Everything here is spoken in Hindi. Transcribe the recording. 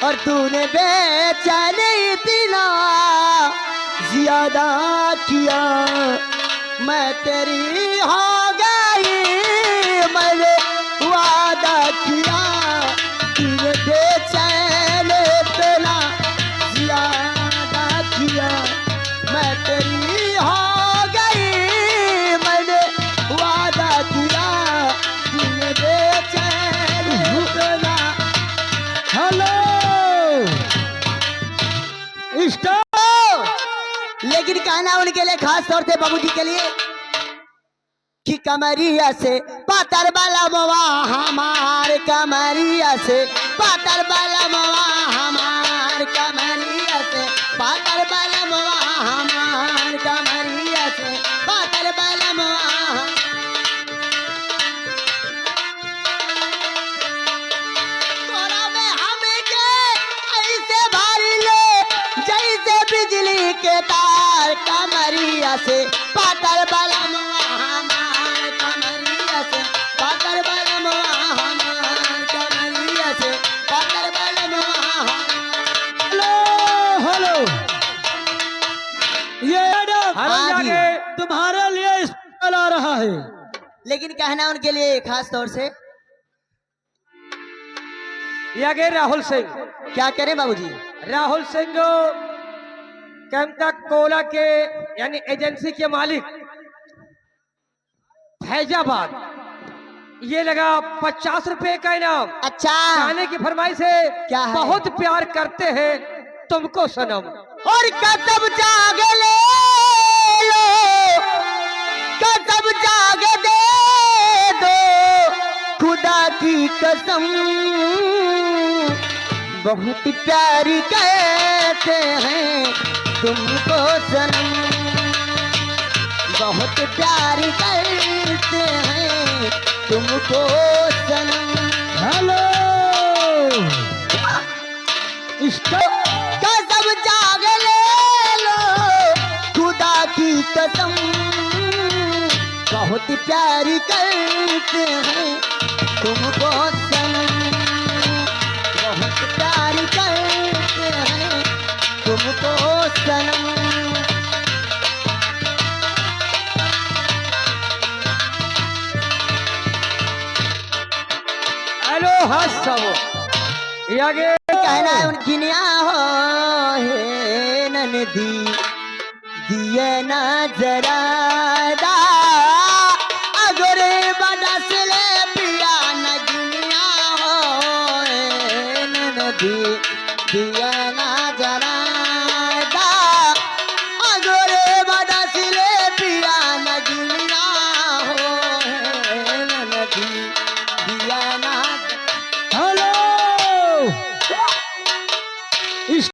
और तूने बेचैन इतना ज्यादा किया, मैं तेरी हो गई, मैंने वादा किया। तूने बेचैन इतना ज्यादा किया, मैं तेरी हो गई, मैंने वादा किया। तूने बेचैन इतना। Hello stop. लेकिन कहना उनके लिए खास तौर से बाबूजी के लिए कि कमरिया से पातर वाला मवा हमार, कमरिया से पातर वाला मवा हमार, कमरिया से पातर वाला मवा हमार, कमरिया से पातर वाला मवा। तोरा में हमके ऐसे भारी ले जैसे बिजली के तार, कमरिया से पातर वाला मवा हमार, कमरिया से पातर वाला मवा हमार, कमरिया से पातर वाला मवा हमार। हेलो हेलो ये हाँ जी। तुम्हारे लिए स्पेशल आ रहा है। लेकिन कहना उनके लिए खास तौर से ये आगे राहुल सिंह। क्या करें बाबूजी? राहुल सिंह जो कैमता कोला के यानी एजेंसी के मालिक फैजाबाद, ये लगा 50 रुपए का इनाम। अच्छा गाने की फरमाइश है। क्या है? बहुत प्यार करते हैं तुमको सनम। और कदम जाग ले लो, कदम जाग दे दो, खुदा की कसम बहुत प्यारी कहते हैं तुमको सनम, बहुत प्यारी करते हैं तुमको सनम। Hello stop. कसम जाग ले लो, खुदा की कसम बहुत प्यारी करते हैं तुमको सनम, बहुत प्यारी करते हैं तुमको सनम। हेलो हस सब। ये आगे कहना है उनकी निया हो हे ननदी दिए ना जरा दा, अगर बदस ले पिया न गिनिया हो हे ननदी दिए